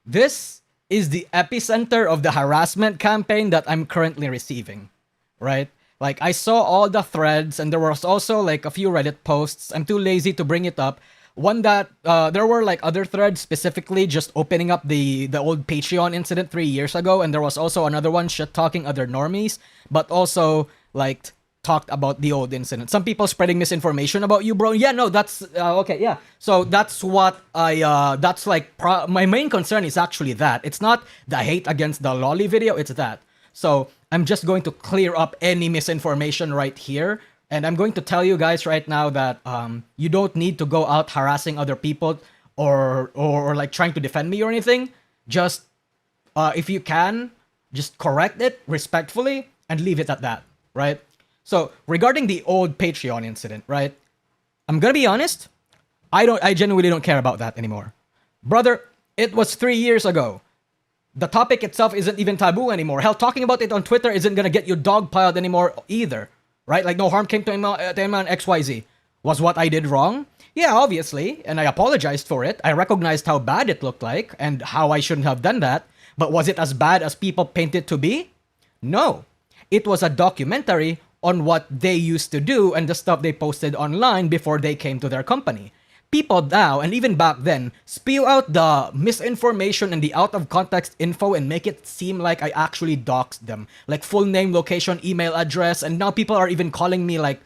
This is the epicenter of the harassment campaign that I'm currently receiving, right? Like, I saw all the threads, and there was also like a few Reddit posts. I'm too lazy to bring it up. One that there were like other threads specifically just opening up the old Patreon incident 3 years ago, and there was also another one shit talking other normies, but also like talked about the old incident. Some people spreading misinformation about you, bro. Yeah, no, that's okay. Yeah, so that's what that's like. My main concern is actually that it's not the hate against the loli video. It's that. So I'm just going to clear up any misinformation right here. And I'm going to tell you guys right now that you don't need to go out harassing other people or like trying to defend me or anything. Just if you can, just correct it respectfully and leave it at that, right? So regarding the old Patreon incident, right? I'm gonna be honest. I genuinely don't care about that anymore, brother. It was 3 years ago. The topic itself isn't even taboo anymore. Hell, talking about it on Twitter isn't gonna get you dogpiled anymore either, right? Like, no harm came to him on XYZ. Was what I did wrong? Yeah, obviously, and I apologized for it. I recognized how bad it looked like and how I shouldn't have done that. But was it as bad as people paint it to be? No. It was a documentary on what they used to do and the stuff they posted online before they came to their company. People now, and even back then, spew out the misinformation and the out of context info and make it seem like I actually doxed them. Like full name, location, email address, and now people are even calling me like,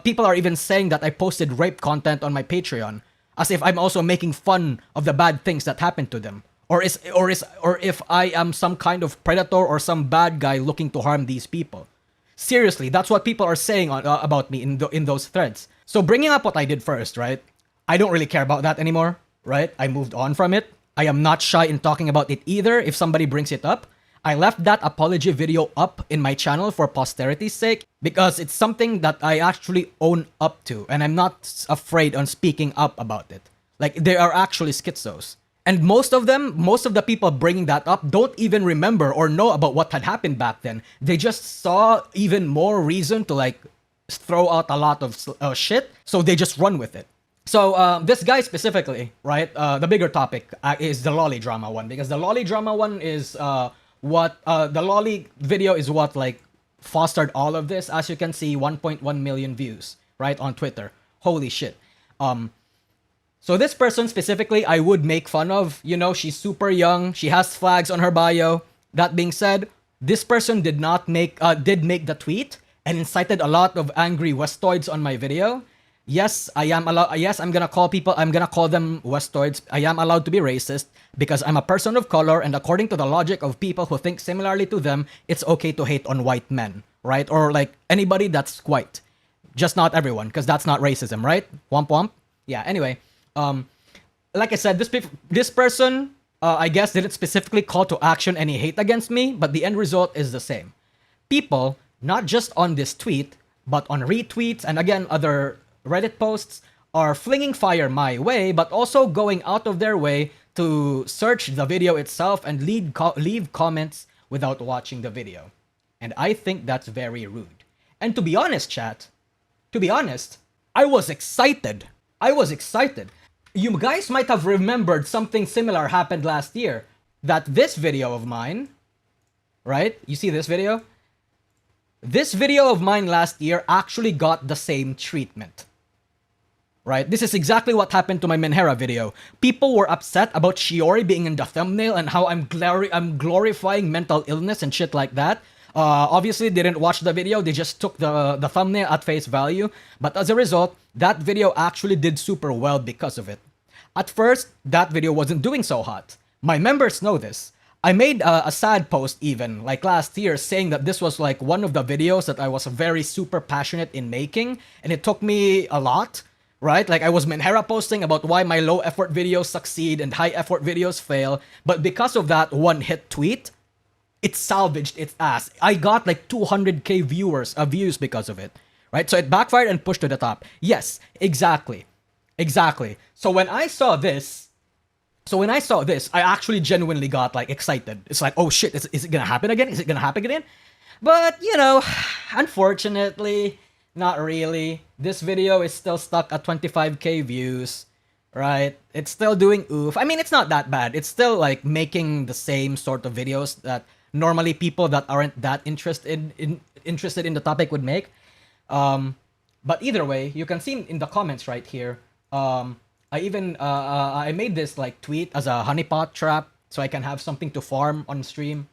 people are even saying that I posted rape content on my Patreon. As if I'm also making fun of the bad things that happened to them. Or if I am some kind of predator or some bad guy looking to harm these people. Seriously, that's what people are saying about me in those threads. So bringing up what I did first, right? I don't really care about that anymore, right? I moved on from it. I am not shy in talking about it either if somebody brings it up. I left that apology video up in my channel for posterity's sake because it's something that I actually own up to and I'm not afraid on speaking up about it. Like, they are actually schizos. And most of the people bringing that up don't even remember or know about what had happened back then. They just saw even more reason to like throw out a lot of shit, so they just run with it. So this guy specifically, right? The bigger topic is the loli drama one, because the loli drama one is what the loli video is what like fostered all of this. As you can see, 1.1 million views, right, on Twitter. Holy shit. So this person specifically, I would make fun of. You know, she's super young. She has flags on her bio. That being said, this person did make the tweet and incited a lot of angry Westoids on my video. Yes, I am allowed. Yes, I'm gonna call them Westoids. I am allowed to be racist because I'm a person of color, and according to the logic of people who think similarly to them, it's okay to hate on white men, right? Or like anybody that's white. Just not everyone, because that's not racism, right? Womp womp. Yeah. Anyway. Like I said, this person, I guess, didn't specifically call to action any hate against me, but the end result is the same. People, not just on this tweet, but on retweets and again other Reddit posts, are flinging fire my way, but also going out of their way to search the video itself and leave comments without watching the video. And I think that's very rude. And to be honest, chat, I was excited. You guys might have remembered something similar happened last year. That this video of mine, right? You see this video? This video of mine last year actually got the same treatment. Right? This is exactly what happened to my Menhera video. People were upset about Shiori being in the thumbnail and how I'm glorifying mental illness and shit like that. Obviously, they didn't watch the video. They just took the thumbnail at face value. But as a result, that video actually did super well because of it. At first, that video wasn't doing so hot. My members know this. I made a sad post even, like last year, saying that this was like one of the videos that I was very super passionate in making. And it took me a lot, right? Like I was Menhera posting about why my low effort videos succeed and high effort videos fail. But because of that one hit tweet, it salvaged its ass. I got like 200k views because of it, right? So it backfired and pushed to the top. Yes, exactly. So when I saw this, I actually genuinely got like excited. It's like, oh shit, is it gonna happen again? But, you know, unfortunately, not really. This video is still stuck at 25k views. right? It's still doing oof. I mean, it's not that bad. It's still like making the same sort of videos that normally people that aren't that interested in the topic would make. Um, but either way, you can see in the comments right here. I made this like tweet as a honeypot trap so I can have something to farm on stream.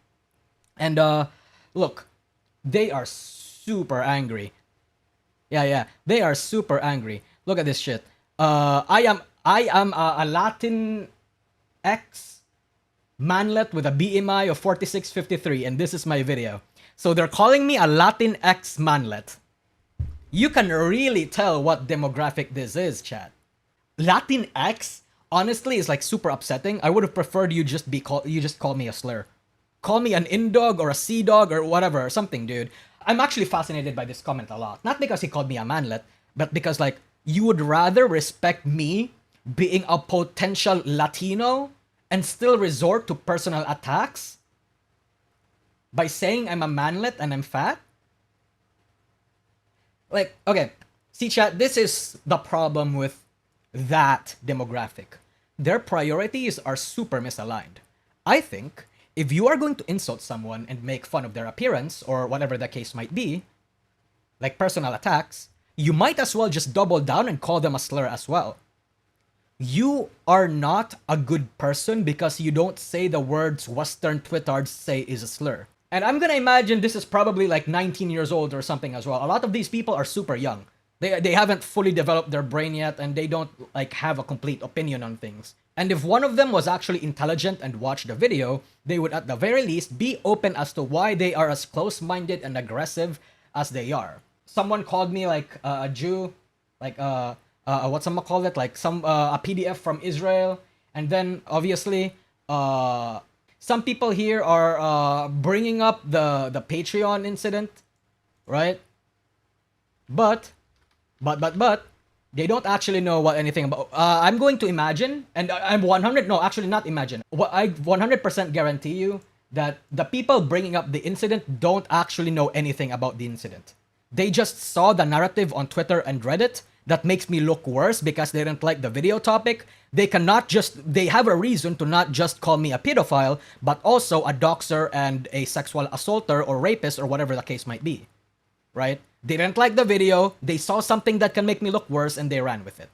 And look, they are super angry. Yeah, they are super angry. Look at this shit. I am a Latin X manlet with a BMI of 4653, and this is my video. So they're calling me a Latin X manlet. You can really tell what demographic this is, chat. Latin X, honestly, is like super upsetting. I would have preferred you just call me a slur. Call me an indog or a sea dog or whatever, or something, dude. I'm actually fascinated by this comment a lot. Not because he called me a manlet, but because like you would rather respect me being a potential Latino and still resort to personal attacks by saying I'm a manlet and I'm fat? Like, okay, see chat, this is the problem with that demographic. Their priorities are super misaligned. I think if you are going to insult someone and make fun of their appearance or whatever the case might be, like personal attacks, you might as well just double down and call them a slur as well. You are not a good person because you don't say the words Western Twittards say is a slur. And I'm gonna imagine this is probably like 19 years old or something as well. A lot of these people are super young. They haven't fully developed their brain yet, and they don't like have a complete opinion on things. And if one of them was actually intelligent and watched the video, they would at the very least be open as to why they are as close-minded and aggressive as they are. Someone called me like a Jew, like what's I'm gonna call it, like some a PDF from Israel, and then obviously some people here are bringing up the Patreon incident, right? But they don't actually know what anything about. I'm going to imagine, and I'm 100. No, actually not imagine. What I 100% guarantee you that the people bringing up the incident don't actually know anything about the incident. They just saw the narrative on Twitter and Reddit that makes me look worse because they didn't like the video topic. They have a reason to not just call me a pedophile, but also a doxer and a sexual assaulter or rapist or whatever the case might be, right? They didn't like the video, they saw something that can make me look worse, and they ran with it.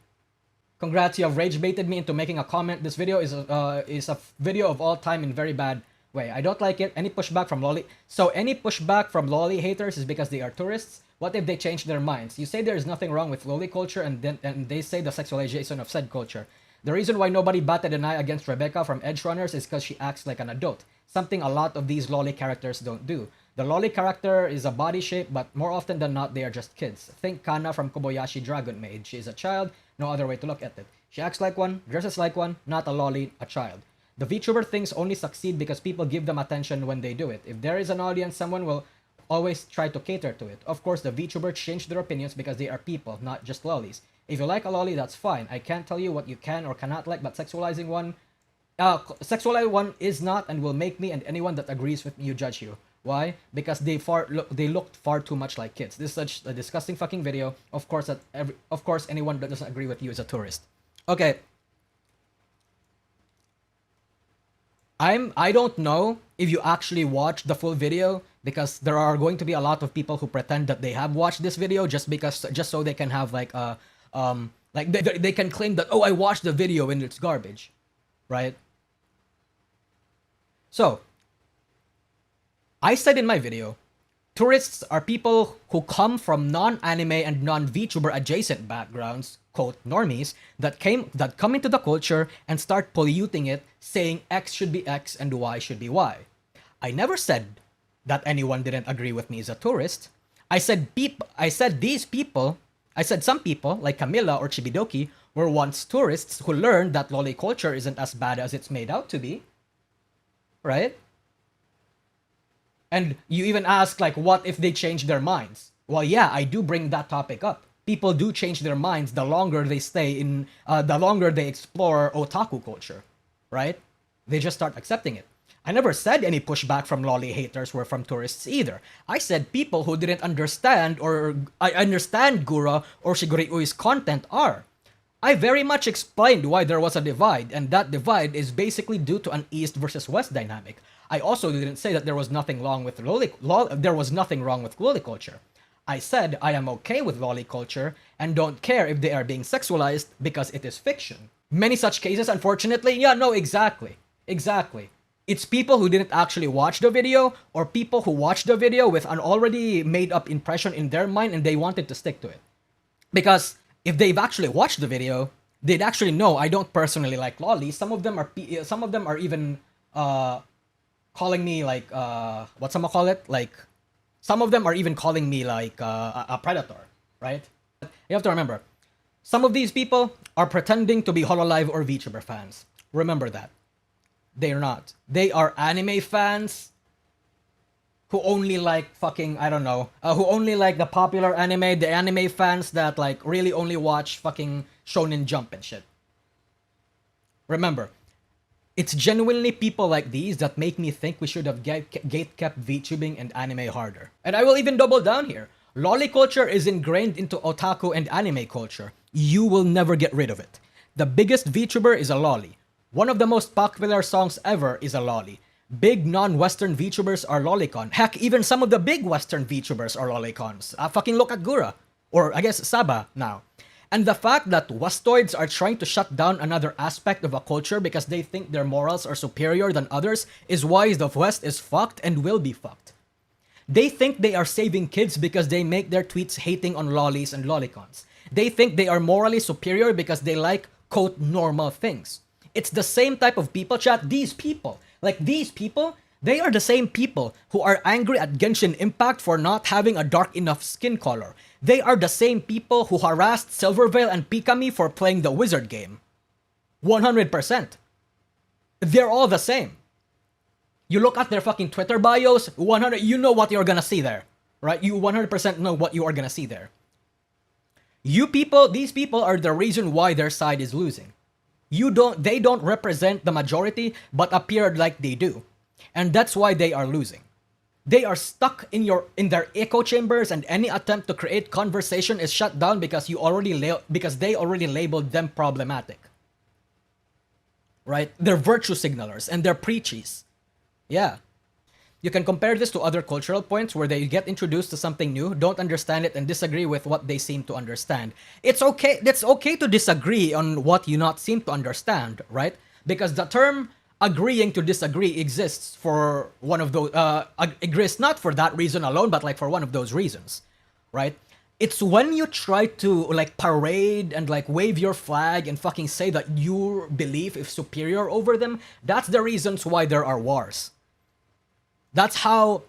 Congrats, you have rage baited me into making a comment. This video is a video of all time in very bad way. I don't like it. Any pushback from loli? So any pushback from loli haters is because they are tourists? What if they change their minds? You say there is nothing wrong with loli culture, and they say the sexualization of said culture. The reason why nobody batted an eye against Rebecca from Edge Runners is because she acts like an adult, something a lot of these loli characters don't do. The loli character is a body shape, but more often than not, they are just kids. Think Kana from Kobayashi Dragon Maid. She is a child, no other way to look at it. She acts like one, dresses like one, not a loli, a child. The VTuber things only succeed because people give them attention when they do it. If there is an audience, someone will always try to cater to it. Of course, the VTubers change their opinions because they are people, not just lolis. If you like a loli, that's fine. I can't tell you what you can or cannot like, but sexualizing one is not and will make me and anyone that agrees with me judge you. Why? Because they looked far too much like kids. This is such a disgusting fucking video. Of course anyone that doesn't agree with you is a tourist. Okay. I don't know if you actually watched the full video, because there are going to be a lot of people who pretend that they have watched this video just so they can have like they can claim that, oh, I watched the video and it's garbage, right? So I said in my video, tourists are people who come from non-anime and non-VTuber adjacent backgrounds, quote normies, that come into the culture and start polluting it, saying X should be X and Y should be Y. I never said that anyone didn't agree with me as a tourist. I said some people, like Camilla or Chibidoki, were once tourists who learned that loli culture isn't as bad as it's made out to be. Right? And you even ask, like, what if they change their minds? Well, yeah, I do bring that topic up. People do change their minds the longer they the longer they explore otaku culture, right? They just start accepting it. I never said any pushback from loli haters were from tourists either. I said people who didn't understand Gura or Shigure-ui's content are. I very much explained why there was a divide, and that divide is basically due to an East versus West dynamic. I also didn't say that there was nothing wrong with there was nothing wrong with loli culture. I said I am okay with loli culture and don't care if they are being sexualized because it is fiction. Many such cases, unfortunately, yeah, no, exactly. Exactly. It's people who didn't actually watch the video or people who watched the video with an already made up impression in their mind and they wanted to stick to it. Because if they've actually watched the video, they'd actually know I don't personally like lolly. Some of them are even calling me like what some call it, like some of them are even calling me like a predator, right? You have to remember, some of these people are pretending to be Hololive or VTuber fans. Remember that. They're not. They are anime fans who only like fucking, I don't know, who only like the popular anime, the anime fans that like really only watch fucking Shonen Jump and shit. Remember, it's genuinely people like these that make me think we should have gate-kept VTubing and anime harder. And I will even double down here. Loli culture is ingrained into otaku and anime culture. You will never get rid of it. The biggest VTuber is a loli. One of the most popular songs ever is a loli. Big non-Western VTubers are lolicon. Heck, even some of the big Western VTubers are lolicons. Fucking look at Gura. Or I guess Saba now. And the fact that Westoids are trying to shut down another aspect of a culture because they think their morals are superior than others is why the West is fucked and will be fucked. They think they are saving kids because they make their tweets hating on lolis and lolicons. They think they are morally superior because they like, quote, normal things. It's the same type of people, chat. These people, they are the same people who are angry at Genshin Impact for not having a dark enough skin color. They are the same people who harassed Silverveil and Pikami for playing the wizard game. 100%. They're all the same. You look at their fucking Twitter bios, you know what you're gonna see there, right? You 100% know what you are gonna see there. These people are the reason why their side is losing. They don't represent the majority, but appear like they do. And that's why they are losing. They are stuck in their echo chambers, and any attempt to create conversation is shut down because because they already labeled them problematic. Right? They're virtue signalers and they're preachies. Yeah. You can compare this to other cultural points where they get introduced to something new, don't understand it, and disagree with what they seem to understand. It's okay. It's okay to disagree on what you not seem to understand, right? Because the term agreeing to disagree exists for one of those, exists not for that reason alone, but like for one of those reasons, right? It's when you try to like parade and like wave your flag and fucking say that your belief is superior over them, that's the reasons why there are wars. That's how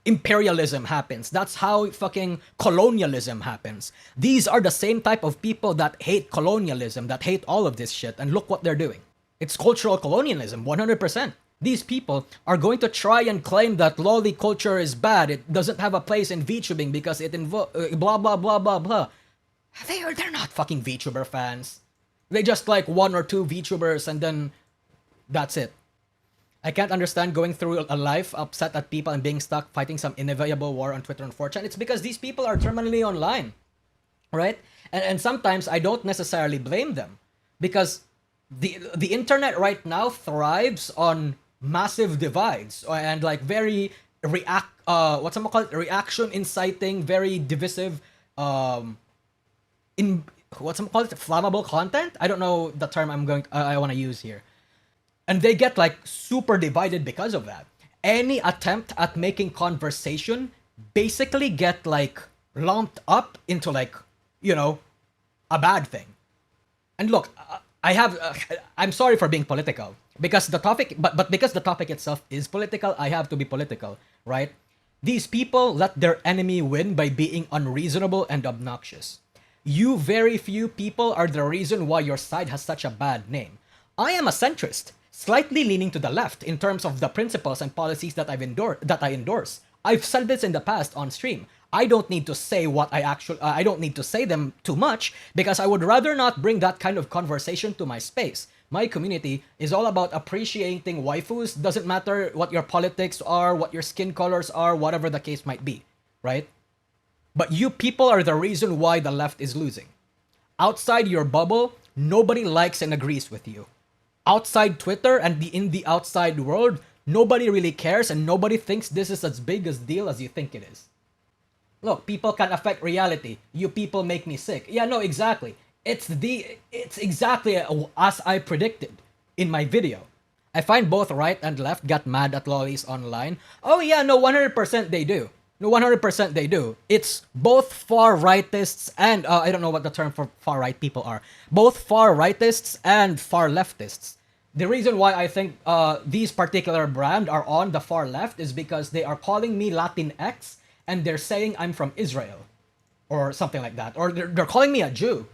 imperialism happens. That's how fucking colonialism happens. These are the same type of people that hate colonialism, that hate all of this shit, and look what they're doing. It's cultural colonialism, 100%. These people are going to try and claim that loli culture is bad. It doesn't have a place in VTubing because it blah blah blah blah blah. They're not fucking VTuber fans. They just like one or two VTubers and then that's it. I can't understand going through a life upset at people and being stuck fighting some inevitable war on Twitter and 4chan. It's because these people are terminally online, right? And sometimes I don't necessarily blame them because the internet right now thrives on massive divides and like very reaction inciting, very divisive, flammable content. I don't know the term I want to use here. And they get like super divided because of that. Any attempt at making conversation basically get like lumped up into like, you know, a bad thing. And look, I'm sorry for being political because the topic, but because the topic itself is political, I have to be political, right? These people let their enemy win by being unreasonable and obnoxious. You very few people are the reason why your side has such a bad name. I am a centrist, slightly leaning to the left in terms of the principles and policies that I endorse. I've said this in the past on stream. I don't need to say I don't need to say them too much because I would rather not bring that kind of conversation to my space. My community is all about appreciating waifus. Doesn't matter what your politics are, what your skin colors are, whatever the case might be, right? But you people are the reason why the left is losing. outside your bubble, nobody likes and agrees with you. Outside Twitter and in the outside world, nobody really cares and nobody thinks this is as big a deal as you think it is. Look, people can affect reality. You people make me sick. Yeah, no, exactly. It's exactly as I predicted in my video. I find both right and left got mad at lolis online. Oh yeah, no, 100% they do. No, 100% they do. It's both far rightists and I don't know what the term for far right people are. Both far rightists and far leftists. The reason why I think these particular brand are on the far left is because they are calling me Latinx and they're saying I'm from Israel or something like that. Or they're calling me a Jew.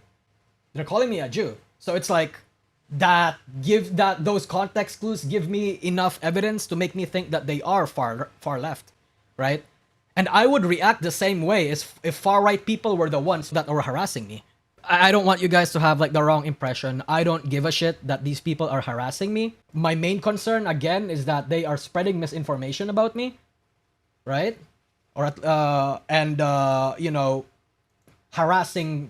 They're calling me a Jew. So it's like those context clues give me enough evidence to make me think that they are far left, right? And I would react the same way as if far right people were the ones that were harassing me. I don't want you guys to have like the wrong impression. I don't give a shit that these people are harassing me. My main concern again is that they are spreading misinformation about me, right? Or you know, harassing.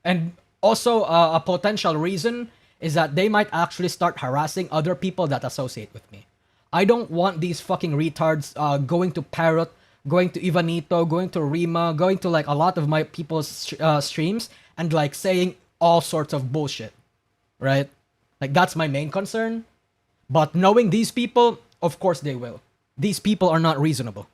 And also a potential reason is that they might actually start harassing other people that associate with me. I don't want these fucking retards going to Parrot, going to Ivanito, going to Rima, going to like a lot of my people's streams and like saying all sorts of bullshit, right? Like that's my main concern. But knowing these people, of course they will. These people are not reasonable.